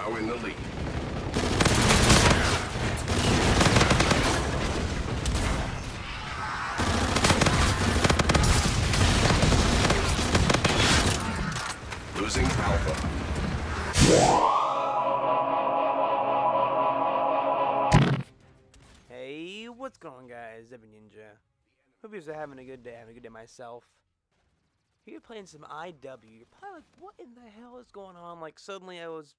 now in the lead. Losing Alpha. Hey, what's going on, guys? Evan Ninja. Hope you're having a good day. Having a good day myself. Here you're playing some IW. You're probably like, what in the hell is going on? Like, suddenly I was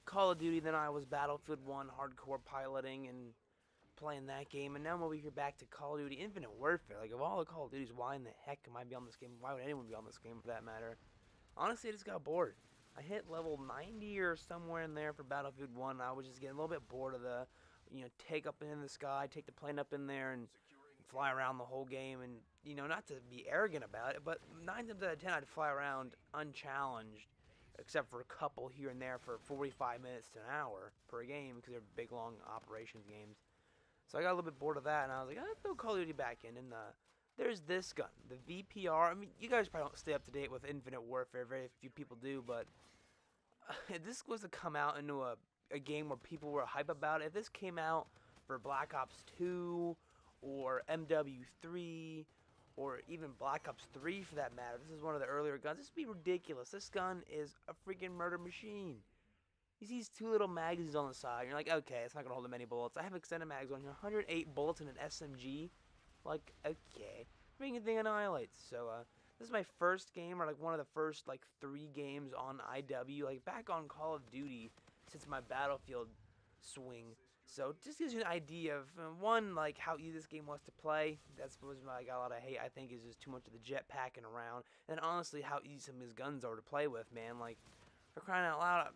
Call of Duty, then I was Battlefield 1 hardcore piloting and playing that game, and now I'm over here back to Call of Duty Infinite Warfare. Like, of all the Call of Duties, why in the heck am I be on this game? Why would anyone be on this game for that matter? Honestly, I just got bored. I hit level 90 or somewhere in there for Battlefield 1. I was just getting a little bit bored of the, take up in the sky, take the plane up in there, and fly around the whole game. And, not to be arrogant about it, but 9 times out of 10, I'd fly around unchallenged, except for a couple here and there for 45 minutes to an hour per game, because they're big, long operations games. So I got a little bit bored of that, and I was like, I'll throw Call of Duty back in. And there's this gun, the VPR. I mean, you guys probably don't stay up to date with Infinite Warfare. Very few people do, but this was to come out into a game where people were hype about it. If this came out for Black Ops 2 or MW3 or even Black Ops 3 for that matter, this is one of the earlier guns. This would be ridiculous. This gun is a freaking murder machine. You see these two little magazines on the side. And you're like, okay, it's not going to hold that many bullets. I have extended mags on here. 108 bullets in an SMG. Like, okay. Freaking thing annihilates. So, this is my first game, or like one of the first, like, 3 games on IW. Like, back on Call of Duty since my Battlefield swing. So, just gives you an idea of, one, like, how easy this game was to play. That's what I got a lot of hate, I think, is just too much of the jetpacking around. And honestly, how easy some of these guns are to play with, man. Like, for crying out loud,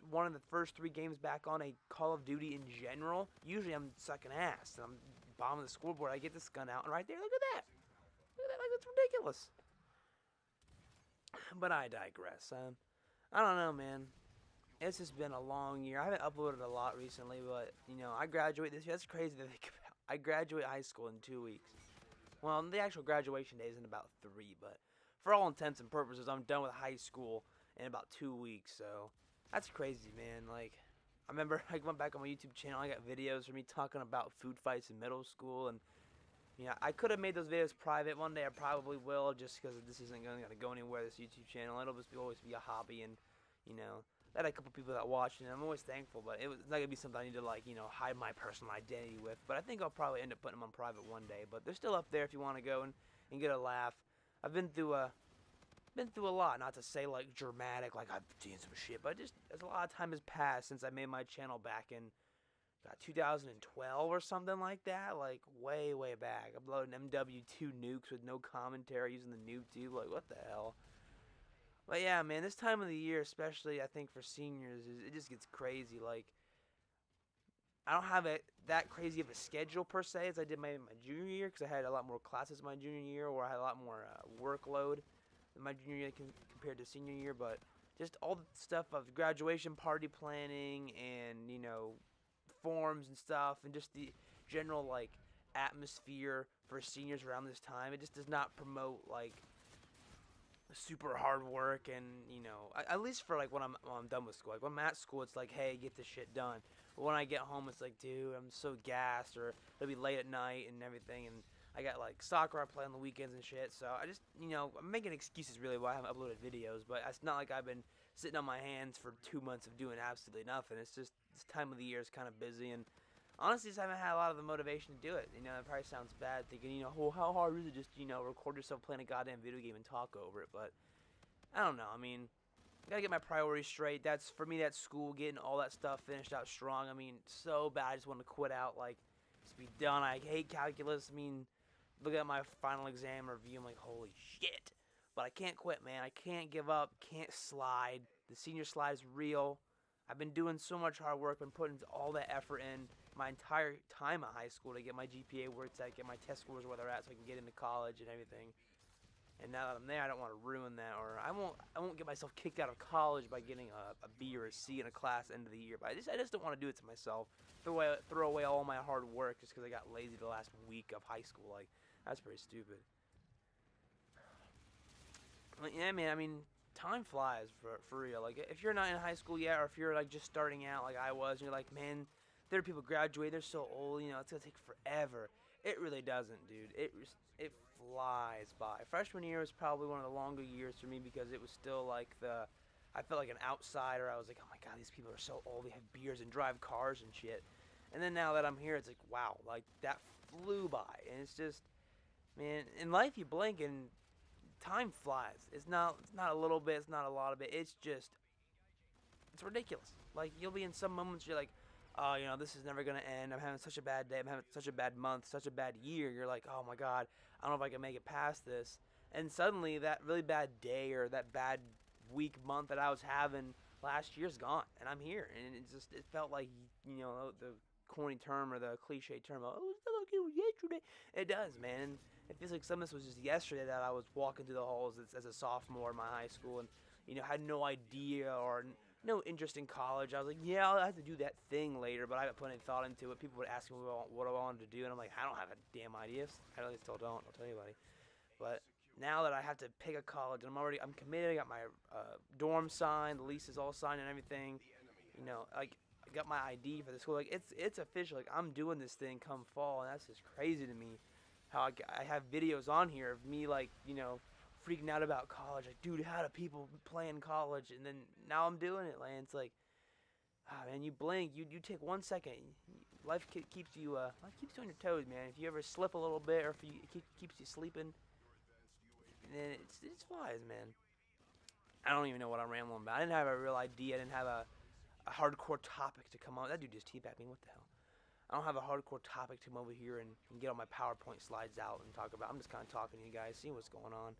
one of the first 3 games back on a Call of Duty in general, usually I'm sucking ass. I'm bombing the scoreboard. I get this gun out, and right there, look at that. Look at that, like, it's ridiculous. But I digress. I don't know, man. It's just been a long year. I haven't uploaded a lot recently, but, I graduate this year. That's crazy to think about. I graduate high school in 2 weeks. Well, the actual graduation day is in about 3, but for all intents and purposes, I'm done with high school in about 2 weeks, so that's crazy, man. Like, I remember I went back on my YouTube channel. I got videos of me talking about food fights in middle school, and I could have made those videos private. One day I probably will, just because this isn't going to go anywhere. This YouTube channel, it'll just always be a hobby, and I had a couple people that watch, and I'm always thankful. But it's not gonna be something I need to hide my personal identity with. But I think I'll probably end up putting them on private one day. But they're still up there if you want to go and get a laugh. I've been through a lot, not to say like dramatic, like I've seen some shit, but just as a lot of time has passed since I made my channel back in 2012 or something like that, like way back. Uploading MW2 nukes with no commentary, using the nuke tube, like what the hell. But yeah, man, this time of the year, especially I think for seniors, it just gets crazy. Like, I don't have that crazy of a schedule per se as I did my junior year, because I had a lot more classes my junior year, or I had a lot more workload in my junior year compared to senior year. But just all the stuff of graduation party planning and forms and stuff, and just the general like atmosphere for seniors around this time, it just does not promote like super hard work. And at least for like when I'm done with school, like when I'm at school, it's like, hey, get this shit done. But when I get home, it's like, dude, I'm so gassed, or it'll be late at night and everything, and I got like soccer I play on the weekends and shit. So I just I'm making excuses really why I haven't uploaded videos, but it's not like I've been sitting on my hands for 2 months of doing absolutely nothing. It's just this time of the year is kind of busy, and honestly, just haven't had a lot of the motivation to do it. It probably sounds bad thinking, well, how hard is it just, record yourself playing a goddamn video game and talk over it? But I don't know. I mean, I gotta get my priorities straight. For me, that's school, getting all that stuff finished out strong. I mean, so bad. I just want to quit out, like, just be done. I hate calculus. I mean, look at my final exam review. I'm like, holy shit. But I can't quit, man. I can't give up. Can't slide. The senior slide is real. I've been doing so much hard work, been putting all that effort in my entire time at high school to get my GPA where it's at, get my test scores where they're at, so I can get into college and everything. And now that I'm there, I don't want to ruin that, or I won't get myself kicked out of college by getting a B or a C in a class end of the year. But I just don't want to do it to myself. Throw away all my hard work just because I got lazy the last week of high school. Like, that's pretty stupid. But yeah, man. I mean, time flies for real. Like if you're not in high school yet, or if you're like just starting out like I was, and you're like, man, there are people graduate, they're so old, it's gonna take forever. It really doesn't, dude. It flies by. Freshman year was probably one of the longer years for me because it was still like I felt like an outsider. I was like, oh my god, these people are so old. They have beers and drive cars and shit. And then now that I'm here, it's like, wow, like that flew by, and it's just, man, in life you blink and time flies. It's not a little bit, it's not a lot of it. It's just, it's ridiculous. Like you'll be in some moments you're like, oh, this is never gonna end. I'm having such a bad day. I'm having such a bad month, such a bad year. You're like, oh my god, I don't know if I can make it past this. And suddenly that really bad day or that bad week, month that I was having last year's gone, and I'm here. And it felt like, the corny term or the cliche term, oh, it felt like it was yesterday. It does, man. It feels like some of this was just yesterday that I was walking through the halls as a sophomore in my high school and, had no idea or no interest in college. I was like, yeah, I'll have to do that thing later, but I haven't put any thought into it. People would ask me what I wanted to do, and I'm like, I don't have a damn idea. I really still don't. I'll tell anybody. But now that I have to pick a college, and I'm committed. I got my dorm signed, the lease is all signed and everything. Like I got my ID for the school. Like it's official. Like I'm doing this thing come fall, and that's just crazy to me. How I have videos on here of me like freaking out about college. Like, dude, how do people plan college? And then now I'm doing it, man. It's like, man, you blink, you take 1 second, life keeps you on your toes, man. If you ever slip a little bit, or if it keeps you sleeping, then it flies, man. I don't even know what I'm rambling about. I didn't have a real idea. I didn't have a hardcore topic to come on. That dude just teabagged me. What the hell? I don't have a hardcore topic to come over here and get all my PowerPoint slides out and talk about. I'm just kind of talking to you guys, seeing what's going on.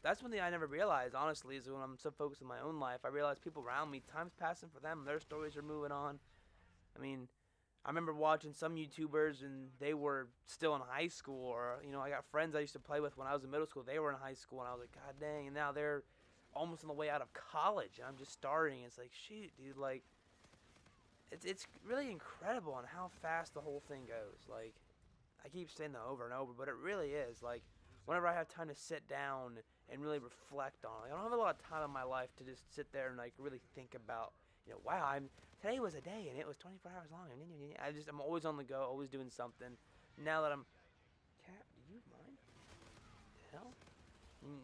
That's one thing I never realized, honestly, is when I'm so focused on my own life, I realize people around me, time's passing for them, their stories are moving on. I mean, I remember watching some YouTubers and they were still in high school, or, I got friends I used to play with when I was in middle school, they were in high school, and I was like, god dang, and now they're almost on the way out of college, and I'm just starting. It's like, shoot, dude, like, it's really incredible on how fast the whole thing goes. Like, I keep saying that over and over, but it really is. Like, whenever I have time to sit down and really reflect on it, I don't have a lot of time in my life to just sit there and like really think about, wow, today was a day and it was 24 hours long. I'm always on the go, always doing something. Now that I'm, cat, do you mind? The hell?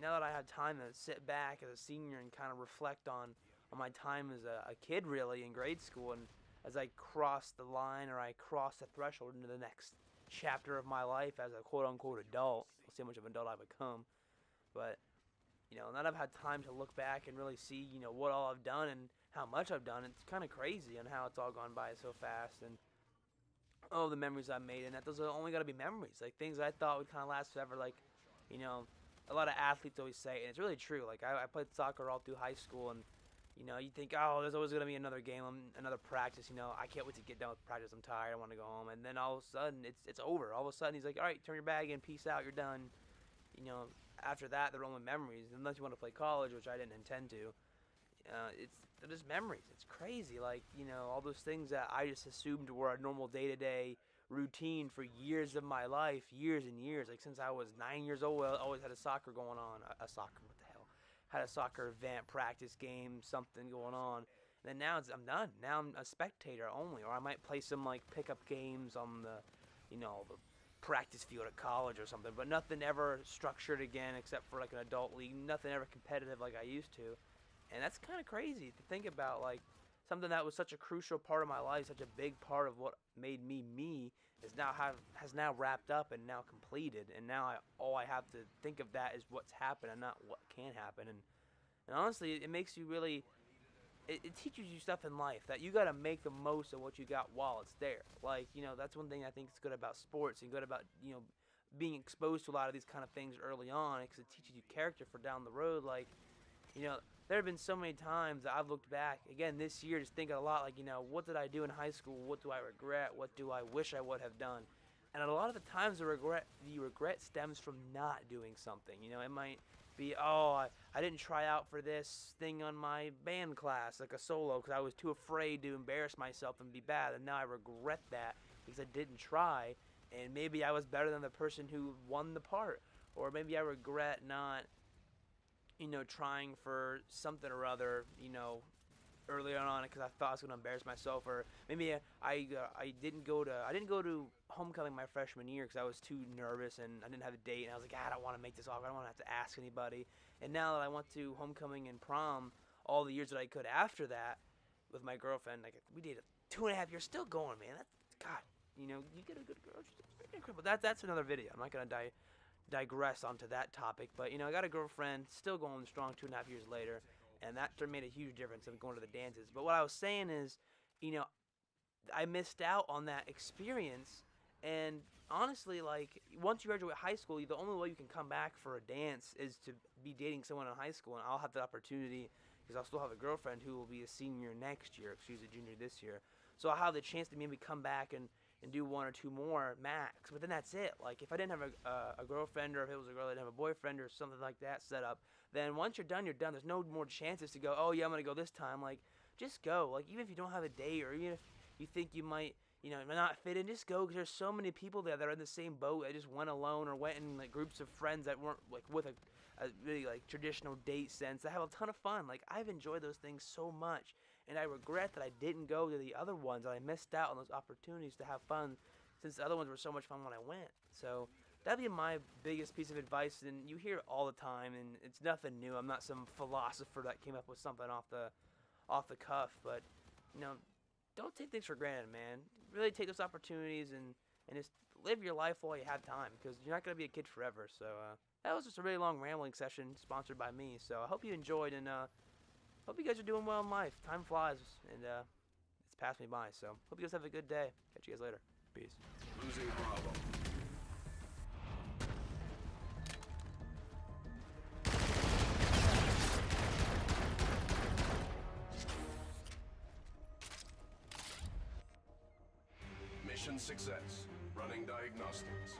Now that I have time to sit back as a senior and kind of reflect on my time as a kid, really, in grade school, and as I cross the line or I cross the threshold into the next chapter of my life as a quote-unquote adult. We'll see how much of an adult I've become. But, now that I've had time to look back and really see, what all I've done and how much I've done, it's kind of crazy on how it's all gone by so fast. And, the memories I've made, and that those are only got to be memories. Like, things I thought would kind of last forever. Like, a lot of athletes always say, and it's really true. Like, I played soccer all through high school, and you think, oh, there's always going to be another game, another practice, I can't wait to get done with practice, I'm tired, I want to go home, and then all of a sudden, it's over. All of a sudden, he's like, all right, turn your bag in, peace out, you're done. After that, they're only memories, unless you want to play college, which I didn't intend to. They're just memories. It's crazy, like, all those things that I just assumed were a normal day-to-day routine for years of my life, years and years. Like, since I was 9 years old, I always had a soccer going on, had a soccer event, practice game, something going on. And then now I'm done. Now I'm a spectator only, or I might play some like pickup games on the, the practice field at college or something. But nothing ever structured again, except for like an adult league. Nothing ever competitive like I used to. And that's kind of crazy to think about. Like something that was such a crucial part of my life, such a big part of what made me me, has now wrapped up and now completed, and now all I have to think of that is what's happened and not what can happen. And honestly, it makes you really, it teaches you stuff in life that you got to make the most of what you got while it's there. Like, that's one thing I think is good about sports and good about, being exposed to a lot of these kind of things early on, because it teaches you character for down the road. Like, there have been so many times that I've looked back, again, this year, just thinking a lot, like, what did I do in high school? What do I regret? What do I wish I would have done? And a lot of the times, the regret stems from not doing something. It might be, oh, I didn't try out for this thing on my band class, like a solo, because I was too afraid to embarrass myself and be bad, and now I regret that because I didn't try, and maybe I was better than the person who won the part, or maybe I regret not trying for something or other, earlier on because I thought I was going to embarrass myself, or maybe I didn't go to homecoming my freshman year because I was too nervous and I didn't have a date, and I was like, I don't want to make this awkward. I don't want to have to ask anybody. And now that I went to homecoming and prom, all the years that I could after that with my girlfriend, like we dated 2.5 years, still going, man. God, you get a good girl, she's incredible. That's another video. I'm not gonna digress onto that topic, but I got a girlfriend, still going strong 2.5 years later, and that made a huge difference of going to the dances. But what I was saying is, I missed out on that experience, and honestly, like, once you graduate high school, the only way you can come back for a dance is to be dating someone in high school, and I'll have the opportunity because I'll still have a girlfriend who will be a senior next year. She's a junior this year. So I'll have the chance to maybe come back and do 1 or 2 more max. But then that's it. Like, if I didn't have a girlfriend, or if it was a girl that didn't have a boyfriend or something like that set up, then once you're done, you're done. There's no more chances to go, oh, yeah, I'm going to go this time. Like, just go. Like, even if you don't have a date, or even if you think you might, not fit in, just go, because there's so many people there that are in the same boat. They just went alone or went in, like, groups of friends that weren't, like, with a really, like, traditional date sense. They have a ton of fun. Like, I've enjoyed those things so much, and I regret that I didn't go to the other ones, and I missed out on those opportunities to have fun, since the other ones were so much fun when I went. So that'd be my biggest piece of advice, and you hear it all the time, and it's nothing new. I'm not some philosopher that came up with something off the cuff, but don't take things for granted, man. Really take those opportunities and just live your life while you have time, because you're not gonna be a kid forever. So that was just a really long rambling session sponsored by me. So I hope you enjoyed, and hope you guys are doing well in life. Time flies, and it's passed me by. So hope you guys have a good day. Catch you guys later. Peace. Losing Bravo. Mission success. Running diagnostics.